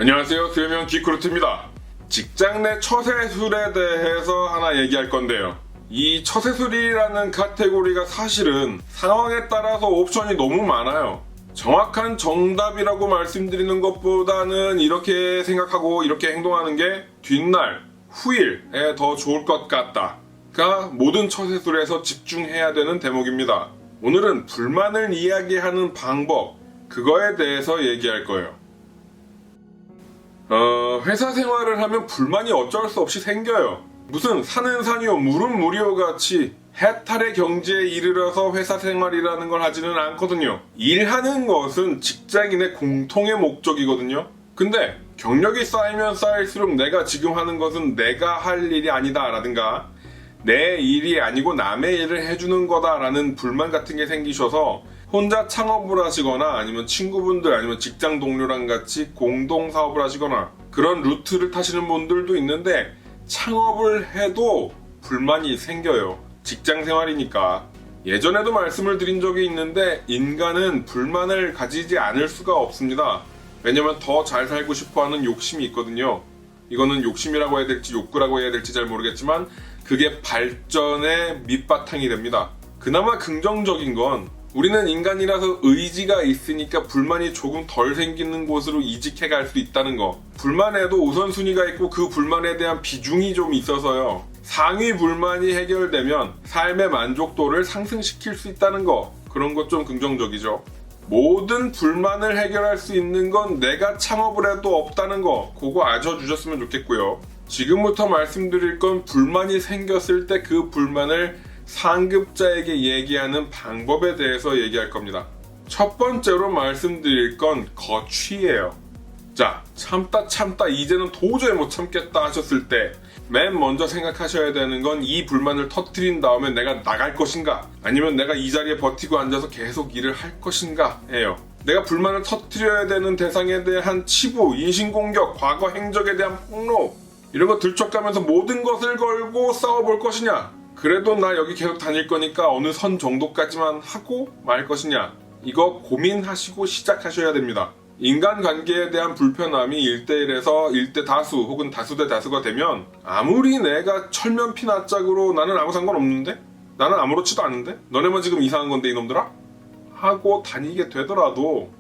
안녕하세요. 수요명 기크루트입니다. 직장 내 처세술에 대해서 하나 얘기할 건데요. 이 처세술이라는 카테고리가 사실은 상황에 따라서 옵션이 너무 많아요. 정확한 정답이라고 말씀드리는 것보다는 이렇게 생각하고 이렇게 행동하는 게 뒷날, 후일에 더 좋을 것 같다가 모든 처세술에서 집중해야 되는 대목입니다. 오늘은 불만을 이야기하는 방법, 그거에 대해서 얘기할 거예요. 회사 생활을 하면 불만이 어쩔 수 없이 생겨요. 무슨 산은 산이요 물은 물이요 같이 해탈의 경지에 이르러서 회사 생활이라는 걸 하지는 않거든요. 일하는 것은 직장인의 공통의 목적이거든요. 근데 경력이 쌓이면 쌓일수록 내가 지금 하는 것은 내가 할 일이 아니다 라든가 내 일이 아니고 남의 일을 해주는 거다 라는 불만 같은 게 생기셔서 혼자 창업을 하시거나 아니면 친구분들 아니면 직장 동료랑 같이 공동 사업을 하시거나 그런 루트를 타시는 분들도 있는데 창업을 해도 불만이 생겨요. 직장 생활이니까. 예전에도 말씀을 드린 적이 있는데 인간은 불만을 가지지 않을 수가 없습니다. 왜냐면 더 잘 살고 싶어하는 욕심이 있거든요. 이거는 욕심이라고 해야 될지 욕구라고 해야 될지 잘 모르겠지만 그게 발전의 밑바탕이 됩니다. 그나마 긍정적인 건 우리는 인간이라서 의지가 있으니까 불만이 조금 덜 생기는 곳으로 이직해 갈 수 있다는 거. 불만에도 우선순위가 있고 그 불만에 대한 비중이 좀 있어서요. 상위 불만이 해결되면 삶의 만족도를 상승시킬 수 있다는 거. 그런 것 좀 긍정적이죠. 모든 불만을 해결할 수 있는 건 내가 창업을 해도 없다는 거. 그거 아셔주셨으면 좋겠고요. 지금부터 말씀드릴 건 불만이 생겼을 때 그 불만을 상급자에게 얘기하는 방법에 대해서 얘기할 겁니다. 첫 번째로 말씀드릴 건 거취예요. 자, 참다 이제는 도저히 못 참겠다 하셨을 때 맨 먼저 생각하셔야 되는 건 이 불만을 터뜨린 다음에 내가 나갈 것인가 아니면 내가 이 자리에 버티고 앉아서 계속 일을 할 것인가 예요. 내가 불만을 터뜨려야 되는 대상에 대한 치부, 인신공격, 과거 행적에 대한 폭로 이런 거 들춰가면서 모든 것을 걸고 싸워볼 것이냐, 그래도 나 여기 계속 다닐 거니까 어느 선 정도까지만 하고 말 것이냐, 이거 고민하시고 시작하셔야 됩니다. 인간관계에 대한 불편함이 1대1에서 1대 다수 혹은 다수 대 다수가 되면 아무리 내가 철면 피나짝으로 나는 아무 상관없는데? 나는 아무렇지도 않은데? 너네만 지금 이상한 건데 이놈들아? 하고 다니게 되더라도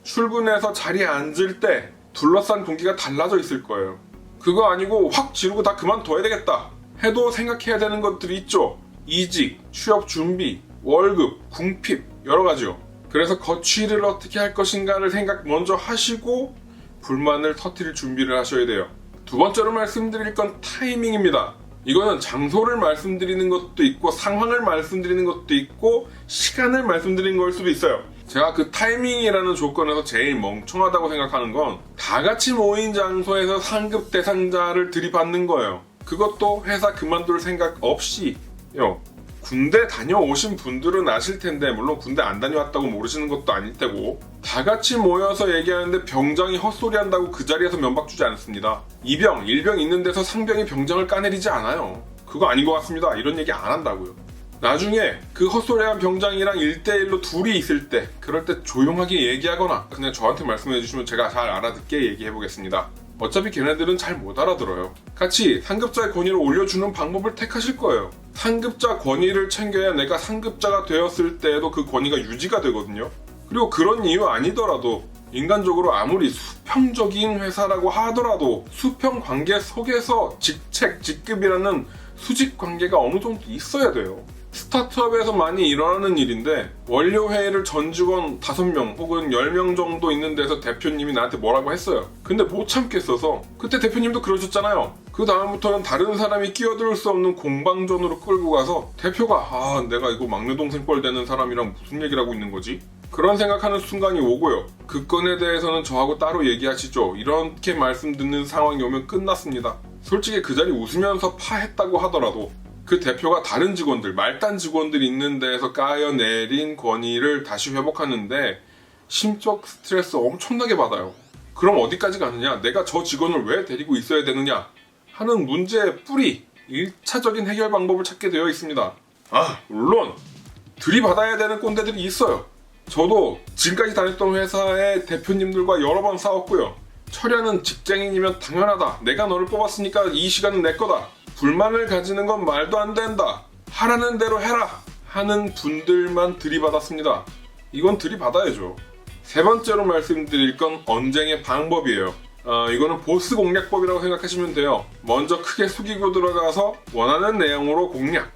출근해서 자리에 앉을 때 둘러싼 공기가 달라져 있을 거예요. 그거 아니고 확 지르고 다 그만둬야 되겠다 해도 생각해야 되는 것들이 있죠. 이직, 취업 준비, 월급, 궁핍 여러 가지요. 그래서 거취를 어떻게 할 것인가를 생각 먼저 하시고 불만을 터뜨릴 준비를 하셔야 돼요. 두 번째로 말씀드릴 건 타이밍입니다. 이거는 장소를 말씀드리는 것도 있고 상황을 말씀드리는 것도 있고 시간을 말씀드리는 걸 수도 있어요. 제가 그 타이밍이라는 조건에서 제일 멍청하다고 생각하는 건 다 같이 모인 장소에서 상급 대상자를 들이받는 거예요. 그것도 회사 그만둘 생각 없이요. 군대 다녀오신 분들은 아실 텐데 물론 군대 안 다녀왔다고 모르시는 것도 아닐 테고 다 같이 모여서 얘기하는데 병장이 헛소리 한다고 그 자리에서 면박 주지 않습니다. 이병, 일병 있는 데서 상병이 병장을 까내리지 않아요. 그거 아닌 것 같습니다. 이런 얘기 안 한다고요. 나중에 그 헛소리한 병장이랑 1대1로 둘이 있을 때 그럴 때 조용하게 얘기하거나 그냥 저한테 말씀해 주시면 제가 잘 알아듣게 얘기해 보겠습니다. 어차피 걔네들은 잘 못 알아들어요. 같이 상급자의 권위를 올려주는 방법을 택하실 거예요. 상급자 권위를 챙겨야 내가 상급자가 되었을 때에도 그 권위가 유지가 되거든요. 그리고 그런 이유 아니더라도 인간적으로 아무리 수평적인 회사라고 하더라도 수평 관계 속에서 직책, 직급이라는 수직 관계가 어느 정도 있어야 돼요. 스타트업에서 많이 일어나는 일인데 원료 회의를 전 직원 5명 혹은 10명 정도 있는 데서 대표님이 나한테 뭐라고 했어요. 근데 못 참겠어서 그때 대표님도 그러셨잖아요. 그 다음부터는 다른 사람이 끼어들 수 없는 공방전으로 끌고 가서 대표가 내가 이거 막내 동생 뻘 되는 사람이랑 무슨 얘기를 하고 있는 거지? 그런 생각하는 순간이 오고요. 그 건에 대해서는 저하고 따로 얘기하시죠. 이렇게 말씀 듣는 상황이 오면 끝났습니다. 솔직히 그 자리 웃으면서 파했다고 하더라도 그 대표가 다른 직원들, 말단 직원들 있는 데에서 까여내린 권위를 다시 회복하는데 심적 스트레스 엄청나게 받아요. 그럼 어디까지 가느냐? 내가 저 직원을 왜 데리고 있어야 되느냐? 하는 문제의 뿌리, 1차적인 해결 방법을 찾게 되어 있습니다. 물론 들이받아야 되는 꼰대들이 있어요. 저도 지금까지 다녔던 회사의 대표님들과 여러 번 싸웠고요. 철야는 직장인이면 당연하다. 내가 너를 뽑았으니까 이 시간은 내 거다. 불만을 가지는 건 말도 안 된다. 하라는 대로 해라. 하는 분들만 들이받았습니다. 이건 들이받아야죠. 세 번째로 말씀드릴 건 언쟁의 방법이에요. 이거는 보스 공략법이라고 생각하시면 돼요. 먼저 크게 숙이고 들어가서 원하는 내용으로 공략.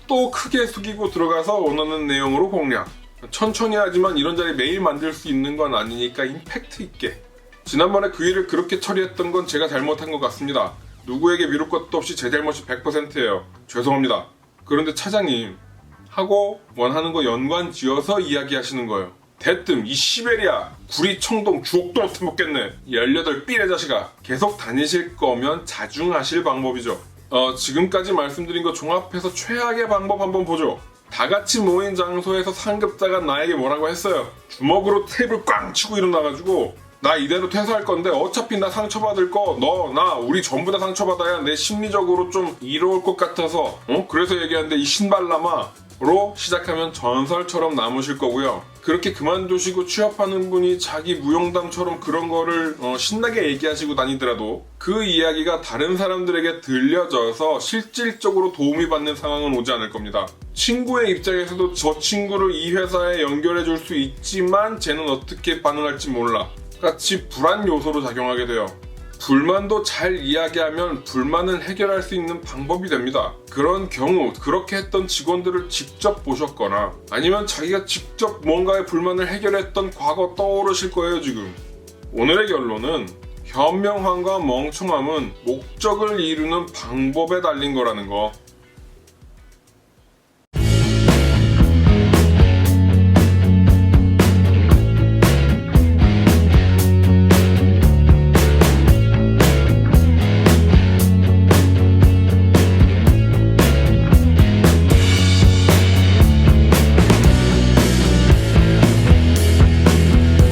또 크게 숙이고 들어가서 원하는 내용으로 공략. 천천히 하지만 이런 자리 매일 만들 수 있는 건 아니니까 임팩트 있게. 지난번에 그 일을 그렇게 처리했던 건 제가 잘못한 것 같습니다. 누구에게 미룰 것도 없이 제 잘못이 100%예요. 죄송합니다. 그런데 차장님, 하고 원하는 거 연관 지어서 이야기하시는 거예요. 대뜸 이 시베리아 구리 청동 주옥도 못 해먹겠네. 18삘의 자식아. 계속 다니실 거면 자중하실 방법이죠. 지금까지 말씀드린 거 종합해서 최악의 방법 한번 보죠. 다 같이 모인 장소에서 상급자가 나에게 뭐라고 했어요. 주먹으로 테이블 꽝 치고 일어나가지고 나 이대로 퇴사할 건데 어차피 나 상처받을 거 너 나 우리 전부 다 상처받아야 내 심리적으로 좀 이로울 것 같아서 그래서 얘기하는데 이 신발라마로 시작하면 전설처럼 남으실 거고요. 그렇게 그만두시고 취업하는 분이 자기 무용담처럼 그런 거를 신나게 얘기하시고 다니더라도 그 이야기가 다른 사람들에게 들려져서 실질적으로 도움이 받는 상황은 오지 않을 겁니다. 친구의 입장에서도 저 친구를 이 회사에 연결해 줄 수 있지만 쟤는 어떻게 반응할지 몰라. 같이 불안 요소로 작용하게 돼요. 불만도 잘 이야기하면 불만을 해결할 수 있는 방법이 됩니다. 그런 경우 그렇게 했던 직원들을 직접 보셨거나 아니면 자기가 직접 뭔가의 불만을 해결했던 과거 떠오르실 거예요 지금. 오늘의 결론은 현명함과 멍청함은 목적을 이루는 방법에 달린 거라는 거.